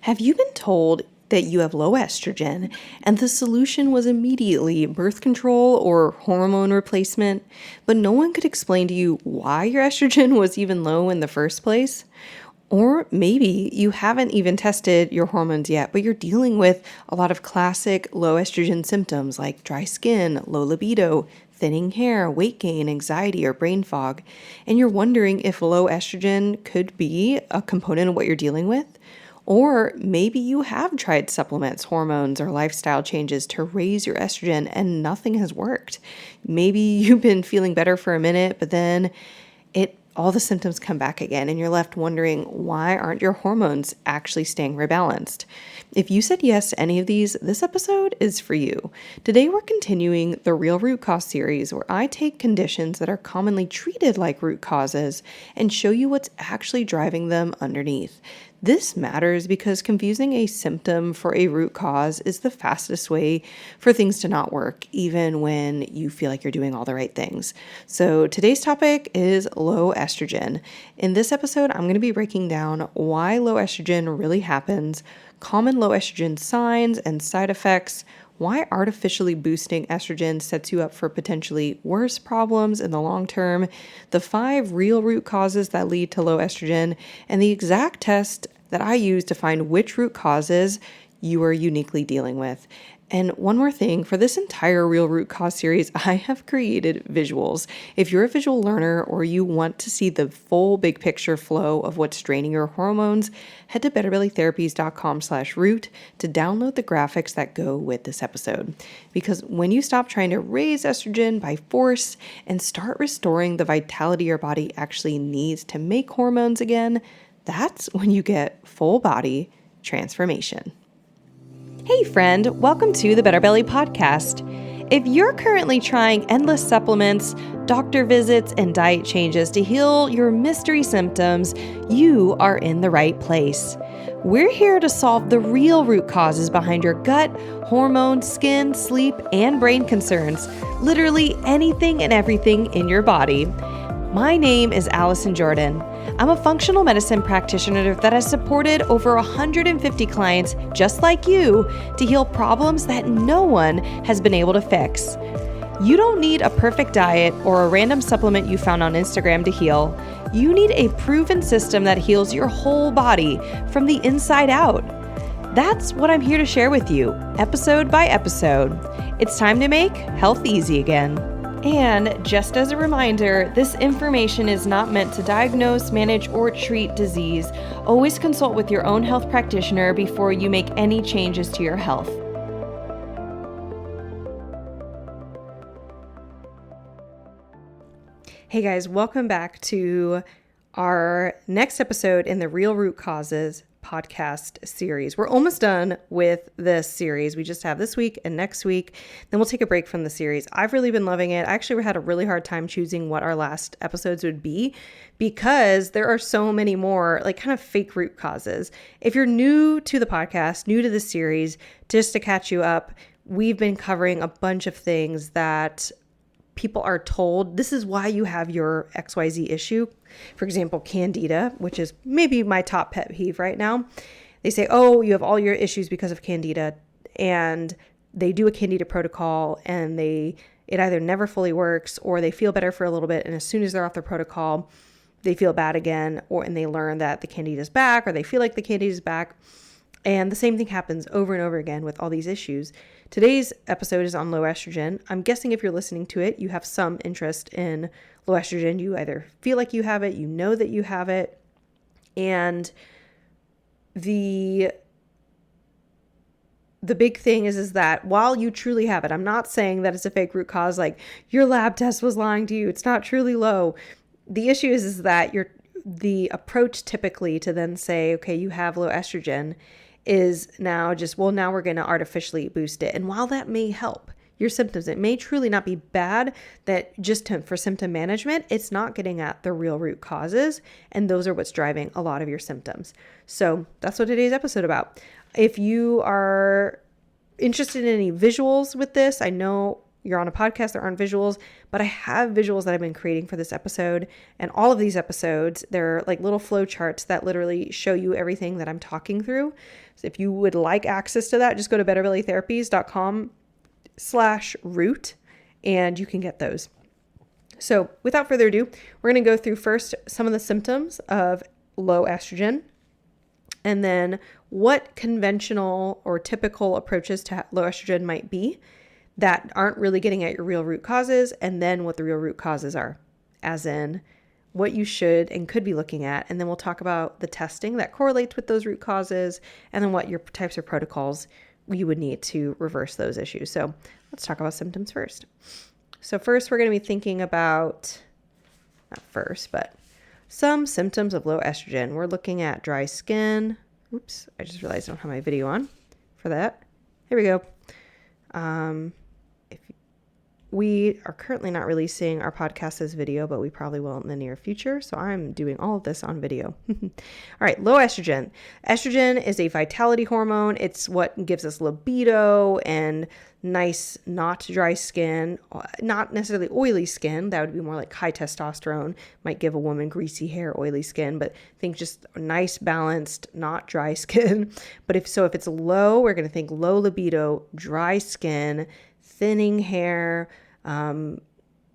Have you been told that you have low estrogen and the solution was immediately birth control or hormone replacement, but no one could explain to you why your estrogen was even low in the first place? Or maybe you haven't even tested your hormones yet, but you're dealing with a lot of classic low estrogen symptoms like dry skin, low libido, thinning hair, weight gain, anxiety, or brain fog, and you're wondering if low estrogen could be a component of what you're dealing with? Or maybe you have tried supplements, hormones, or lifestyle changes to raise your estrogen and nothing has worked. Maybe you've been feeling better for a minute, but then all the symptoms come back again and you're left wondering, why aren't your hormones actually staying rebalanced? If you said yes to any of these, this episode is for you. Today we're continuing the Real Root Cause series, where I take conditions that are commonly treated like root causes and show you what's actually driving them underneath. This matters because confusing a symptom for a root cause is the fastest way for things to not work, even when you feel like you're doing all the right things. So today's topic is low estrogen. In this episode, I'm going to be breaking down why low estrogen really happens, common low estrogen signs and side effects, why artificially boosting estrogen sets you up for potentially worse problems in the long term, the 5 real root causes that lead to low estrogen, and the exact test that I use to find which root causes you are uniquely dealing with. And one more thing, for this entire Real Root Cause series, I have created visuals. If you're a visual learner or you want to see the full big picture flow of what's draining your hormones, head to betterbellytherapies.com/root to download the graphics that go with this episode. Because when you stop trying to raise estrogen by force and start restoring the vitality your body actually needs to make hormones again, that's when you get full body transformation. Hey friend, welcome to the Better Belly podcast. If you're currently trying endless supplements, doctor visits, and diet changes to heal your mystery symptoms, you are in the right place. We're here to solve the real root causes behind your gut, hormone, skin, sleep, and brain concerns, literally anything and everything in your body. My name is Allison Jordan. I'm a functional medicine practitioner that has supported over 150 clients just like you to heal problems that no one has been able to fix. You don't need a perfect diet or a random supplement you found on Instagram to heal. You need a proven system that heals your whole body from the inside out. That's what I'm here to share with you, episode by episode. It's time to make health easy again. And just as a reminder, this information is not meant to diagnose, manage, or treat disease. Always consult with your own health practitioner before you make any changes to your health. Hey guys, welcome back to our next episode in the Real Root Causes podcast series. We're almost done with this series. We just have this week and next week. Then we'll take a break from the series. I've really been loving it. I actually had a really hard time choosing what our last episodes would be because there are so many more like kind of fake root causes. If you're new to the podcast, new to the series, just to catch you up, we've been covering a bunch of things that people are told this is why you have your XYZ issue. For example, candida, which is maybe my top pet peeve right now. They say, oh, you have all your issues because of candida. And they do a candida protocol and it either never fully works or they feel better for a little bit. And as soon as they're off the protocol, they feel bad again, and they learn that the candida is back, or they feel like the candida is back. And the same thing happens over and over again with all these issues. Today's episode is on low estrogen. I'm guessing if you're listening to it, you have some interest in low estrogen. You either feel like you have it, you know that you have it. And the big thing is that while you truly have it, I'm not saying that it's a fake root cause, like your lab test was lying to you. It's not truly low. The issue is that the approach typically to then say, okay, you have low estrogen is now just, well, now we're going to artificially boost it. And while that may help your symptoms, it may truly not be bad that for symptom management, it's not getting at the real root causes. And those are what's driving a lot of your symptoms. So that's what today's episode about. If you are interested in any visuals with this, I know you're on a podcast, there aren't visuals, but I have visuals that I've been creating for this episode. And all of these episodes, they're like little flow charts that literally show you everything that I'm talking through. So if you would like access to that, just go to bettervalleytherapies.com/root and you can get those. So without further ado, we're going to go through first some of the symptoms of low estrogen, and then what conventional or typical approaches to low estrogen might be that aren't really getting at your real root causes, and then what the real root causes are, as in what you should and could be looking at. And then we'll talk about the testing that correlates with those root causes, and then what your types of protocols you would need to reverse those issues. So let's talk about symptoms first. So first, we're going to be thinking about, not first, but some symptoms of low estrogen. We're looking at dry skin. Oops, I just realized I don't have my video on for that. Here we go. If we are currently not releasing our podcast as video, but we probably will in the near future. So I'm doing all of this on video. All right, low estrogen. Estrogen is a vitality hormone. It's what gives us libido and nice, not dry skin, not necessarily oily skin. That would be more like high testosterone, might give a woman greasy hair, oily skin, but think just nice, balanced, not dry skin. But if it's low, we're going to think low libido, dry skin, thinning hair,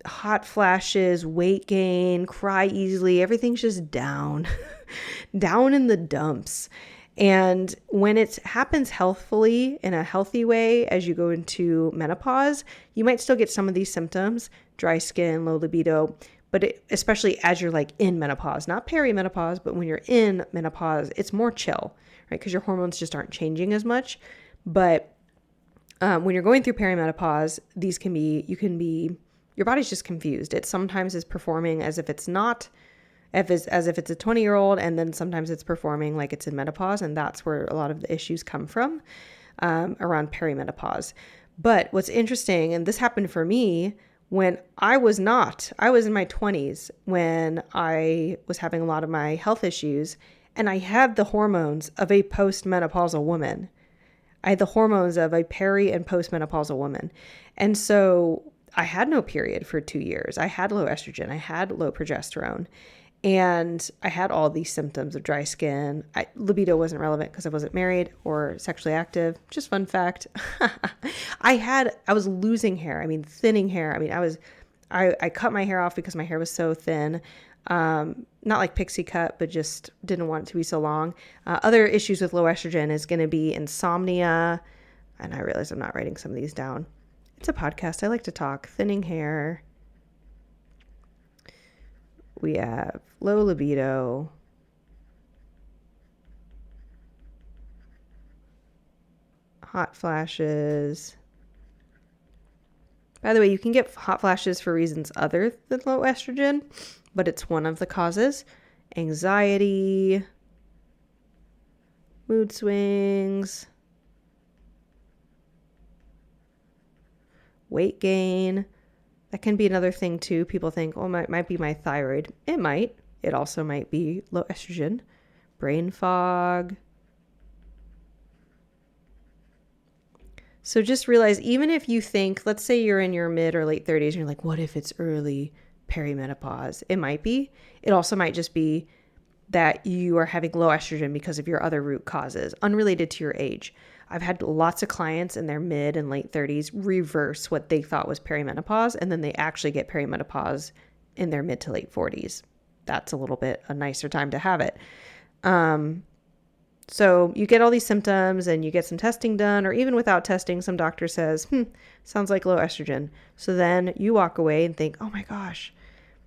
hot flashes, weight gain, cry easily. Everything's just down, down in the dumps. And when it happens healthfully, in a healthy way, as you go into menopause, you might still get some of these symptoms, dry skin, low libido, but especially as you're like in menopause, not perimenopause, but when you're in menopause, it's more chill, right? Because your hormones just aren't changing as much. But when you're going through perimenopause, your body's just confused. It sometimes is performing as if it's not, as if it's a 20-year-old, and then sometimes it's performing like it's in menopause, and that's where a lot of the issues come from around perimenopause. But what's interesting, and this happened for me when I was in my 20s when I was having a lot of my health issues, and I had the hormones of a postmenopausal woman. I had the hormones of a peri and postmenopausal woman. And so I had no period for 2 years. I had low estrogen. I had low progesterone. And I had all these symptoms of dry skin. Libido wasn't relevant because I wasn't married or sexually active. Just fun fact. I was losing hair. I mean, thinning hair. I mean, I cut my hair off because my hair was so thin. Not like pixie cut, but just didn't want it to be so long. Other issues with low estrogen is going to be insomnia. And I realize I'm not writing some of these down. It's a podcast. I like to talk. Thinning hair. We have low libido, hot flashes. By the way, you can get hot flashes for reasons other than low estrogen, but it's one of the causes. Anxiety, mood swings, weight gain. That can be another thing too. People think, oh, it might be my thyroid. It might. It also might be low estrogen. Brain fog. So just realize, even if you think, let's say you're in your mid or late 30s and you're like, what if it's early perimenopause? It might be. It also might just be that you are having low estrogen because of your other root causes, unrelated to your age. I've had lots of clients in their mid and late 30s reverse what they thought was perimenopause, and then they actually get perimenopause in their mid to late 40s. That's a little bit a nicer time to have it. So you get all these symptoms and you get some testing done, or even without testing, some doctor says, sounds like low estrogen. So then you walk away and think, oh my gosh,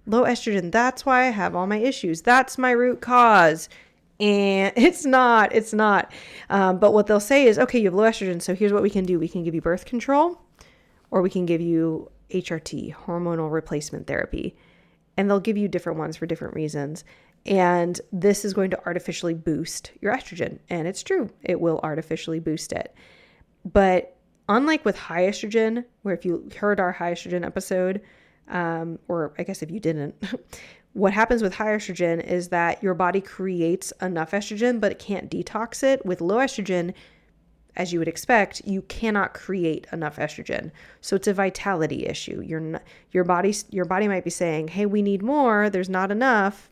low estrogen, that's why I have all my issues. That's my root cause. And it's not. But what they'll say is, okay, you have low estrogen, so here's what we can do. We can give you birth control, or we can give you HRT, hormonal replacement therapy. And they'll give you different ones for different reasons. And this is going to artificially boost your estrogen. And it's true. It will artificially boost it. But unlike with high estrogen, where if you heard our high estrogen episode, or I guess if you didn't, what happens with high estrogen is that your body creates enough estrogen, but it can't detox it. With low estrogen, as you would expect, you cannot create enough estrogen. So it's a vitality issue. Your body might be saying, hey, we need more. There's not enough.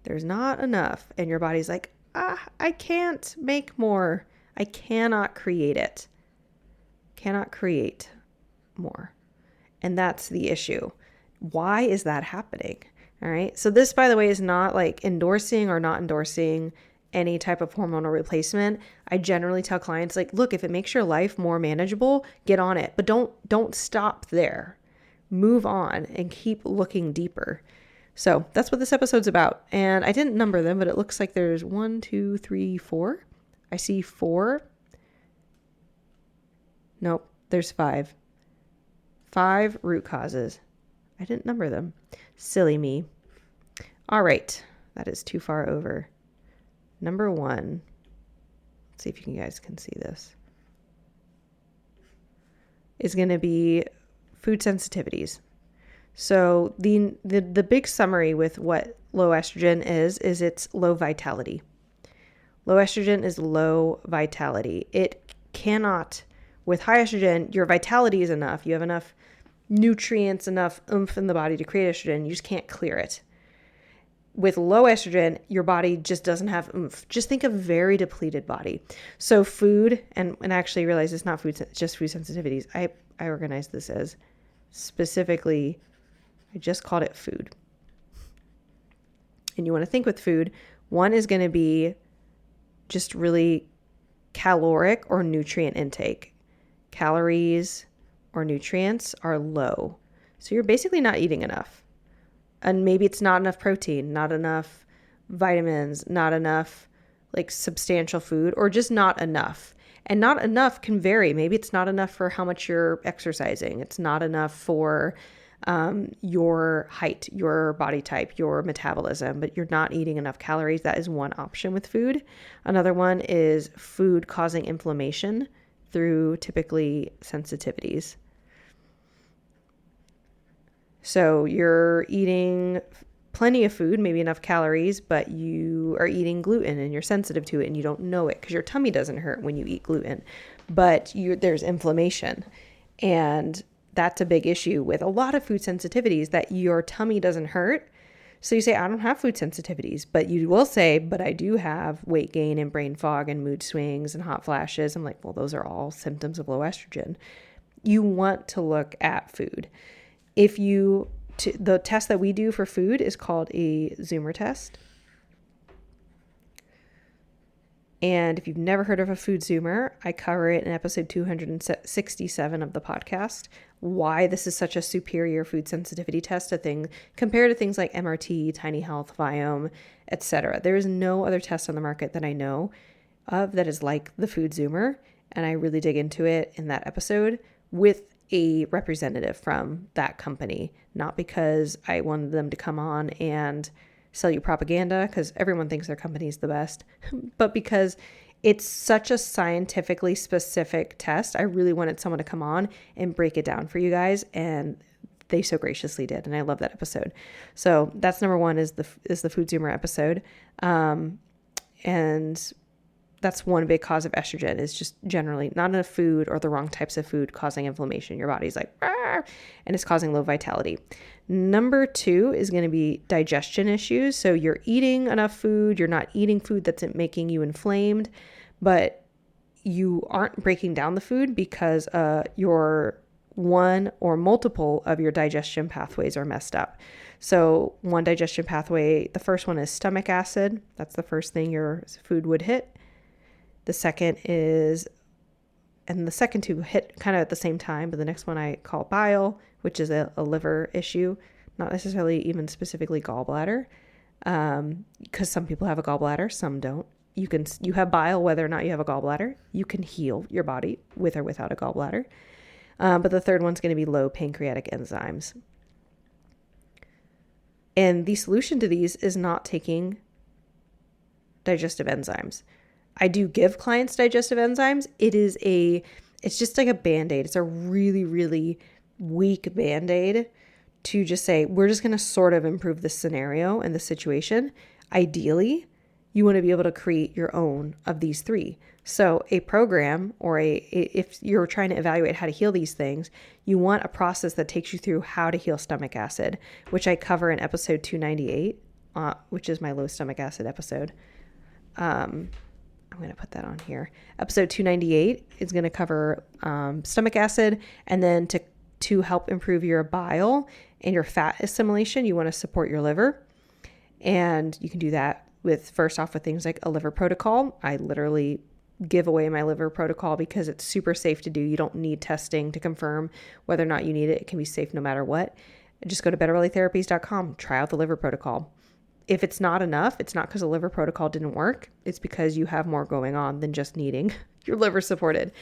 There's not enough. And your body's like, I can't make more. I cannot create it. Cannot create more. And that's the issue. Why is that happening? All right. So this, by the way, is not like endorsing or not endorsing any type of hormonal replacement. I generally tell clients, like, look, if it makes your life more manageable, get on it. But don't stop there. Move on and keep looking deeper. So that's what this episode's about. And I didn't number them, but it looks like there's 1, 2, 3, 4. I see 4. Nope, there's 5. 5 root causes. I didn't number them. Silly me. All right. That is too far over. Number 1. Let's see if you guys can see this. Is going to be food sensitivities. So the big summary with what low estrogen is it's low vitality. Low estrogen is low vitality. It cannot, with high estrogen, your vitality is enough. You have enough nutrients, enough oomph in the body to create estrogen. You just can't clear it. With low estrogen, your body just doesn't have oomph. Just think of very depleted body. So food, and I actually realize it's not food, just food sensitivities. I organized this as specifically, I just called it food. And you want to think with food, one is going to be just really caloric or nutrient intake. Calories or nutrients are low. So you're basically not eating enough. And maybe it's not enough protein, not enough vitamins, not enough like substantial food, or just not enough. And not enough can vary. Maybe it's not enough for how much you're exercising. It's not enough for your height, your body type, your metabolism, but you're not eating enough calories. That is one option with food. Another one is food causing inflammation through typically sensitivities. So you're eating plenty of food, maybe enough calories, but you are eating gluten and you're sensitive to it and you don't know it because your tummy doesn't hurt when you eat gluten, but there's inflammation. And that's a big issue with a lot of food sensitivities, that your tummy doesn't hurt. So you say, I don't have food sensitivities, but you will say, but I do have weight gain and brain fog and mood swings and hot flashes. I'm like, well, those are all symptoms of low estrogen. You want to look at food. The test that we do for food is called a Zoomer test. And if you've never heard of a food Zoomer, I cover it in episode 267 of the podcast, why this is such a superior food sensitivity test compared to things like MRT, Tiny Health, Viome, etc. There is no other test on the market that I know of that is like the food Zoomer. And I really dig into it in that episode with a representative from that company, not because I wanted them to come on and sell you propaganda, because everyone thinks their company is the best, but because it's such a scientifically specific test. I really wanted someone to come on and break it down for you guys, and they so graciously did, and I love that episode. So that's number 1 is the food Zoomer episode, and that's one big cause of estrogen, is just generally not enough food or the wrong types of food causing inflammation. Your body's like, and it's causing low vitality. Number 2 is going to be digestion issues. So you're eating enough food. You're not eating food that's making you inflamed, but you aren't breaking down the food because your one or multiple of your digestion pathways are messed up. So one digestion pathway, the first one is stomach acid. That's the first thing your food would hit. The second is, and the second two hit kind of at the same time, but the next one I call bile, which is a liver issue, not necessarily even specifically gallbladder, because some people have a gallbladder, some don't. You have bile whether or not you have a gallbladder. You can heal your body with or without a gallbladder. But the third one's going to be low pancreatic enzymes. And the solution to these is not taking digestive enzymes. I do give clients digestive enzymes. It's just like a Band-Aid. It's a really, really weak Band-Aid to just say, we're just going to sort of improve this scenario and the situation. Ideally, you want to be able to create your own of these three. So a program or if you're trying to evaluate how to heal these things, you want a process that takes you through how to heal stomach acid, which I cover in episode 298, which is my low stomach acid episode. I'm going to put that on here. Episode 298 is going to cover stomach acid, and then to help improve your bile and your fat assimilation, you want to support your liver. And you can do that first off with things like a liver protocol. I literally give away my liver protocol because it's super safe to do. You don't need testing to confirm whether or not you need it. It can be safe no matter what. Just go to betterbellytherapies.com, try out the liver protocol. If it's not enough, it's not because the liver protocol didn't work. It's because you have more going on than just needing your liver supported.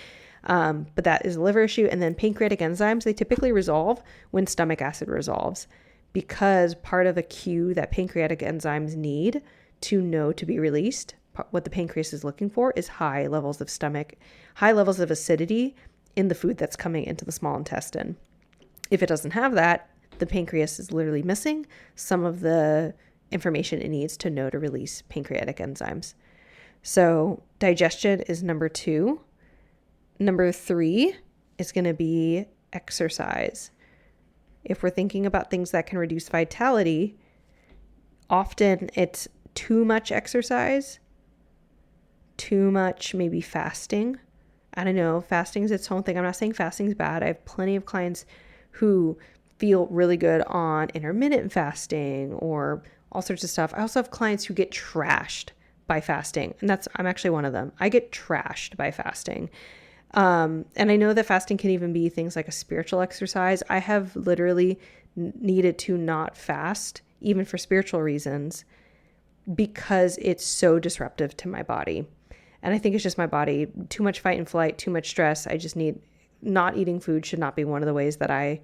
But that is a liver issue. And then pancreatic enzymes, they typically resolve when stomach acid resolves, because part of the cue that pancreatic enzymes need to know to be released, what the pancreas is looking for, is high levels of acidity in the food that's coming into the small intestine. If it doesn't have that, the pancreas is literally missing some of the information it needs to know to release pancreatic enzymes. So digestion is number 2. Number 3 is going to be exercise. If we're thinking about things that can reduce vitality, often it's too much exercise, too much maybe fasting. I don't know, fasting is its own thing. I'm not saying fasting is bad. I have plenty of clients who feel really good on intermittent fasting or all sorts of stuff. I also have clients who get trashed by fasting, and I'm actually one of them. I get trashed by fasting. And I know that fasting can even be things like a spiritual exercise. I have literally needed to not fast, even for spiritual reasons, because it's so disruptive to my body. And I think it's just my body, too much fight and flight, too much stress. I just need, not eating food should not be one of the ways that I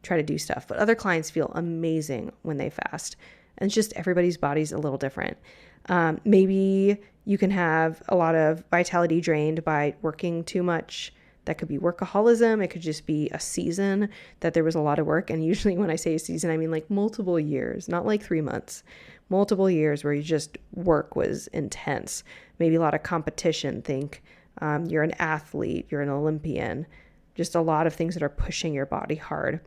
try to do stuff. But other clients feel amazing when they fast. And it's just everybody's body's a little different. Maybe you can have a lot of vitality drained by working too much. That could be workaholism. It could just be a season that there was a lot of work. And usually when I say a season, I mean like multiple years, not like 3 months, multiple years where you just work was intense. Maybe a lot of competition. Think you're an athlete, you're an Olympian, just a lot of things that are pushing your body hard.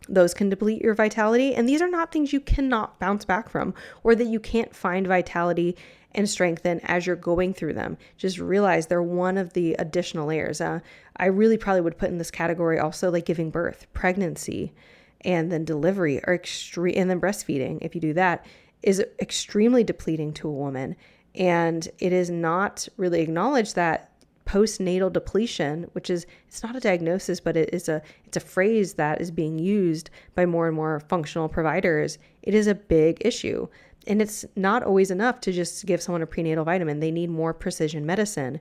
Those can deplete your vitality. And these are not things you cannot bounce back from, or that you can't find vitality and strengthen as you're going through them. Just realize they're one of the additional layers. I really probably would put in this category also like giving birth, pregnancy, and then delivery are extreme, and then breastfeeding, if you do that, is extremely depleting to a woman. And it is not really acknowledged that postnatal depletion, which is, it's not a diagnosis, but it's a phrase that is being used by more and more functional providers. It is a big issue. And it's not always enough to just give someone a prenatal vitamin. They need more precision medicine.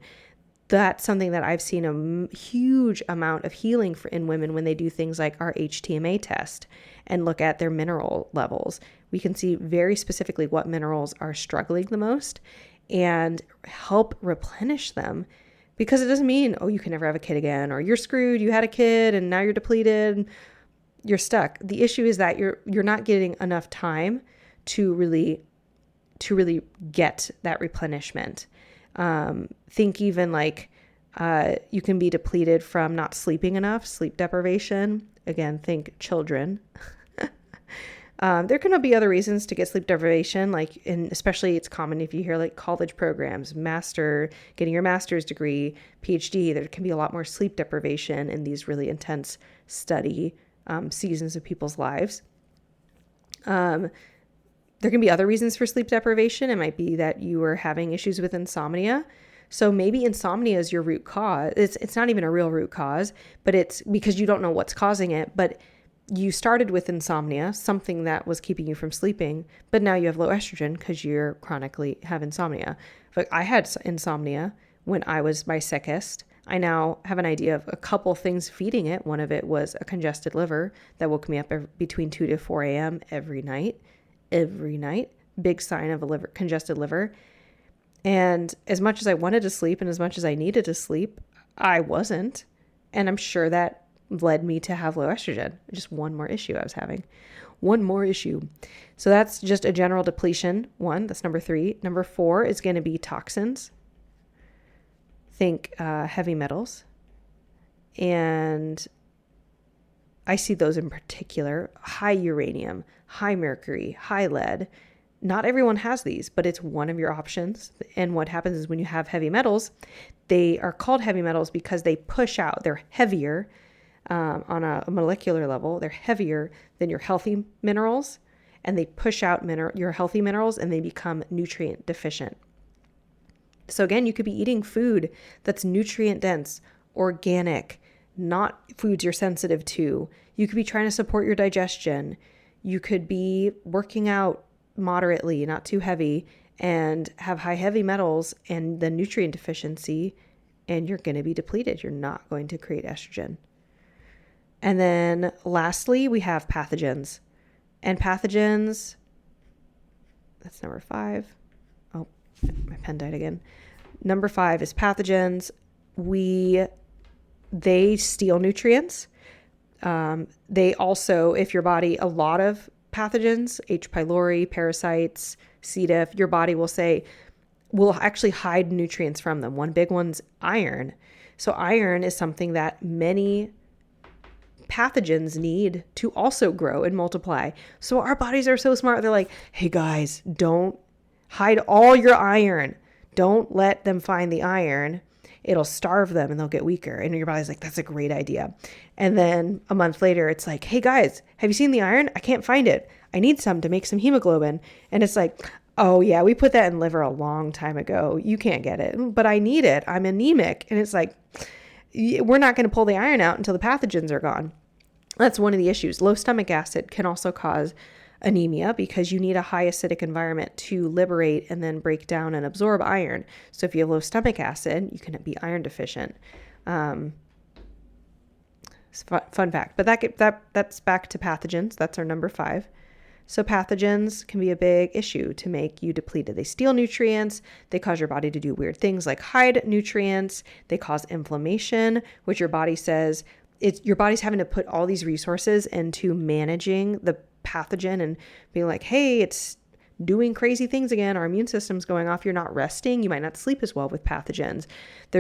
That's something that I've seen a huge amount of healing in women when they do things like our HTMA test and look at their mineral levels. We can see very specifically what minerals are struggling the most and help replenish them. Because it doesn't mean, oh, you can never have a kid again, or you're screwed, you had a kid and now you're depleted, you're stuck. The issue is that you're not getting enough time to really get that replenishment. Think even like you can be depleted from not sleeping enough, sleep deprivation. Again, think children. There can be other reasons to get sleep deprivation, especially it's common if you hear like college programs, getting your master's degree, PhD, there can be a lot more sleep deprivation in these really intense study seasons of people's lives. There can be other reasons for sleep deprivation. It might be that you are having issues with insomnia. So maybe insomnia is your root cause. It's not even a real root cause, but it's because you don't know what's causing it. But you started with insomnia, something that was keeping you from sleeping, but now you have low estrogen because you're chronically have insomnia. But I had insomnia when I was my sickest. I now have an idea of a couple things feeding it. One of it was a congested liver that woke me up between 2 to 4 a.m. every night. Big sign of a congested liver. And as much as I wanted to sleep and as much as I needed to sleep, I wasn't. And I'm sure that led me to have low estrogen. Just one more issue I was having. one more issue. So that's just a general depletion one. That's number 3. Number 4 is going to be toxins. Think heavy metals. And I see those in particular: high uranium, high mercury, high lead. Not everyone has these, but it's one of your options. And what happens is when you have heavy metals, they are called heavy metals because they push out. They're heavier on a molecular level. They're heavier than your healthy minerals, and they push out your healthy minerals, and they become nutrient deficient. So again, you could be eating food that's nutrient dense, organic, not foods you're sensitive to. You could be trying to support your digestion. You could be working out moderately, not too heavy, and have high heavy metals and the nutrient deficiency, and you're going to be depleted. You're not going to create estrogen. And then lastly, we have pathogens. And pathogens, that's number 5. Oh, my pen died again. Number 5 is pathogens. They steal nutrients. They also, if your body, a lot of pathogens, H. pylori, parasites, C. diff, your body will actually hide nutrients from them. One big one's iron. So iron is something that many pathogens need to also grow and multiply. So our bodies are so smart. They're like, hey guys, don't hide all your iron. Don't let them find the iron. It'll starve them and they'll get weaker. And your body's like, that's a great idea. And then a month later, it's like, hey guys, have you seen the iron? I can't find it. I need some to make some hemoglobin. And it's like, oh yeah, we put that in liver a long time ago. You can't get it, but I need it. I'm anemic. And it's like, we're not going to pull the iron out until the pathogens are gone. That's one of the issues. Low stomach acid can also cause anemia because you need a high acidic environment to liberate and then break down and absorb iron. So if you have low stomach acid, you can be iron deficient. It's fun fact, but that's back to pathogens. That's our number 5. So pathogens can be a big issue to make you depleted. They steal nutrients. They cause your body to do weird things like hide nutrients. They cause inflammation, which your body says your body's having to put all these resources into managing the pathogen and being like, hey, it's doing crazy things again. Our immune system's going off. You're not resting. You might not sleep as well with pathogens. They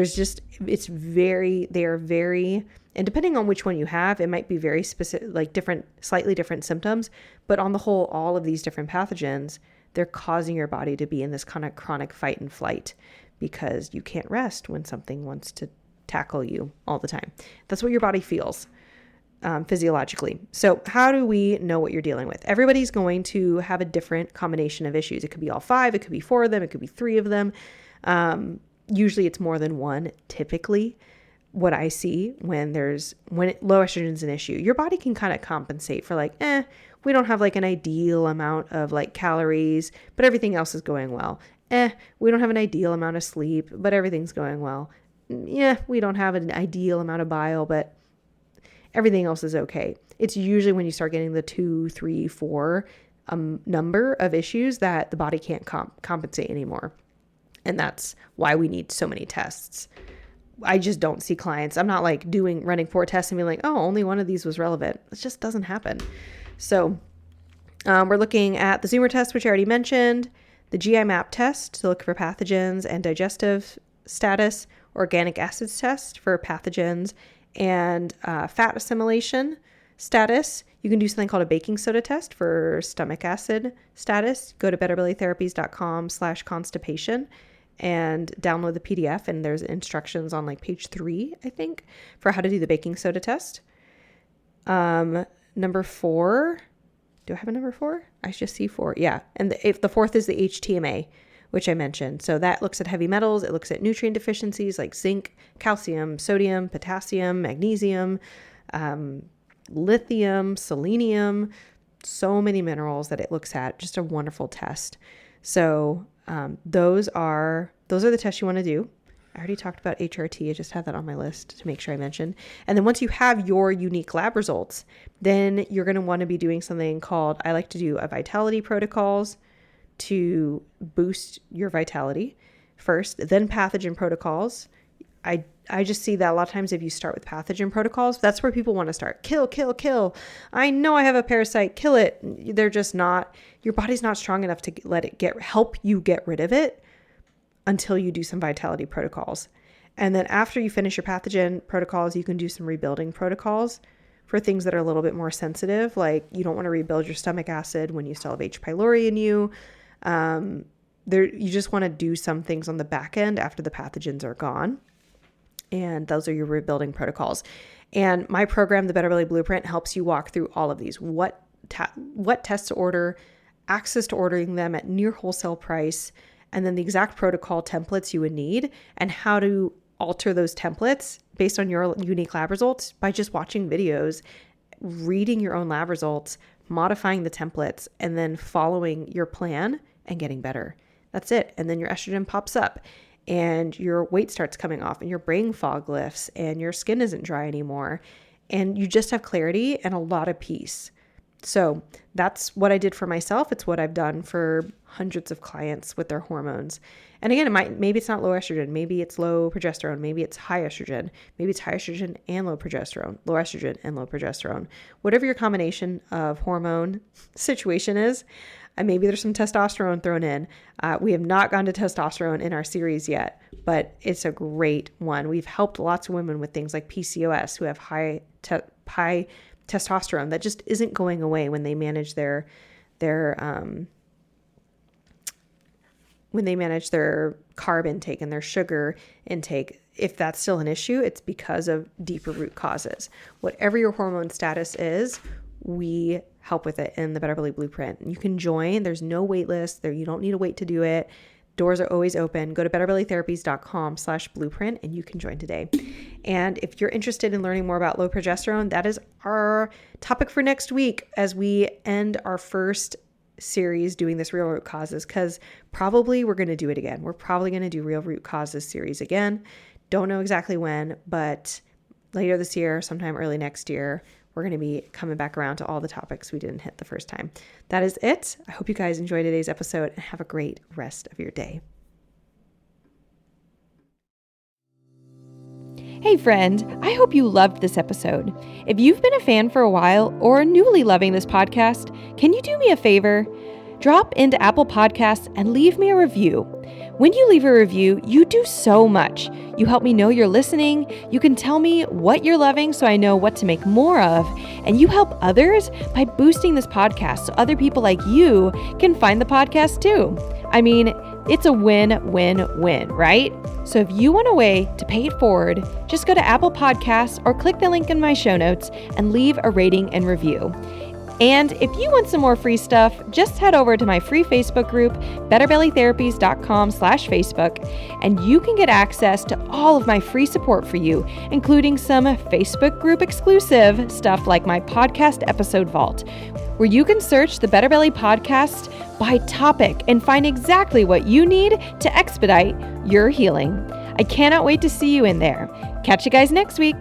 are very, and depending on which one you have, it might be very specific, like slightly different symptoms. But on the whole, all of these different pathogens, they're causing your body to be in this kind of chronic fight and flight because you can't rest when something wants to tackle you all the time. That's what your body feels physiologically. So how do we know what you're dealing with? Everybody's going to have a different combination of issues. It could be all 5, it could be 4 of them, it could be 3 of them. Usually it's more than one. Typically, what I see when low estrogen is an issue, your body can kind of compensate for like, we don't have like an ideal amount of like calories, but everything else is going well. We don't have an ideal amount of sleep, but everything's going well. Yeah, we don't have an ideal amount of bile, but everything else is okay. It's usually when you start getting the 2, 3, 4 number of issues that the body can't compensate anymore. And that's why we need so many tests. I just don't see clients. I'm not like running 4 tests and being like, oh, only one of these was relevant. It just doesn't happen. So we're looking at the Zoomer test, which I already mentioned, the GI map test to look for pathogens and digestive status, organic acids test for pathogens, and fat assimilation status. You can do something called a baking soda test for stomach acid status. Go to betterbellytherapies.com/constipation and download the PDF. And there's instructions on like page 3, I think, for how to do the baking soda test. Number 4. Do I have a number 4? I just see 4. Yeah. And the 4th is the HTMA, which I mentioned. So that looks at heavy metals. It looks at nutrient deficiencies like zinc, calcium, sodium, potassium, magnesium, lithium, selenium, so many minerals that it looks at. Just a wonderful test. So those are the tests you want to do. I already talked about HRT. I just had that on my list to make sure I mentioned. And then once you have your unique lab results, then you're going to want to be doing something called, I like to do a vitality protocols to boost your vitality first, then pathogen protocols. I just see that a lot of times if you start with pathogen protocols, that's where people want to start. Kill, kill, kill. I know I have a parasite, kill it. They're just not, your body's not strong enough to let it help you get rid of it until you do some vitality protocols. And then after you finish your pathogen protocols, you can do some rebuilding protocols for things that are a little bit more sensitive. Like you don't want to rebuild your stomach acid when you still have H. pylori in you. You just want to do some things on the back end after the pathogens are gone. And those are your rebuilding protocols. And my program, the Better Belly Blueprint, helps you walk through all of these. What tests to order, access to ordering them at near wholesale price, and then the exact protocol templates you would need, and how to alter those templates based on your unique lab results by just watching videos, reading your own lab results, modifying the templates, and then following your plan and getting better. That's it. And then your estrogen pops up and your weight starts coming off and your brain fog lifts and your skin isn't dry anymore. And you just have clarity and a lot of peace. So that's what I did for myself. It's what I've done for hundreds of clients with their hormones. And again, maybe it's not low estrogen. Maybe it's low progesterone. Maybe it's high estrogen. Maybe it's high estrogen and low progesterone, low estrogen and low progesterone. Whatever your combination of hormone situation is, and maybe there's some testosterone thrown in. We have not gone to testosterone in our series yet, but it's a great one. We've helped lots of women with things like PCOS who have high testosterone that just isn't going away when they manage their carb intake and their sugar intake. If that's still an issue, it's because of deeper root causes. Whatever your hormone status is, we help with it in the Better Belly Blueprint. You can join. There's no wait list there. You don't need to wait to do it. Doors are always open. Go to betterbellytherapies.com/blueprint and you can join today. And if you're interested in learning more about low progesterone, that is our topic for next week as we end our first series doing this real root causes, because probably we're going to do it again. We're probably going to do real root causes series again. Don't know exactly when, but later this year, sometime early next year, we're going to be coming back around to all the topics we didn't hit the first time. That is it. I hope you guys enjoyed today's episode and have a great rest of your day. Hey friend, I hope you loved this episode. If you've been a fan for a while or newly loving this podcast, can you do me a favor? Drop into Apple Podcasts and leave me a review. When you leave a review, you do so much. You help me know you're listening. You can tell me what you're loving so I know what to make more of. And you help others by boosting this podcast so other people like you can find the podcast too. I mean, it's a win-win-win, right? So if you want a way to pay it forward, just go to Apple Podcasts or click the link in my show notes and leave a rating and review. And if you want some more free stuff, just head over to my free Facebook group, betterbellytherapies.com/Facebook, and you can get access to all of my free support for you, including some Facebook group exclusive stuff like my podcast episode vault, where you can search the Better Belly podcast by topic and find exactly what you need to expedite your healing. I cannot wait to see you in there. Catch you guys next week.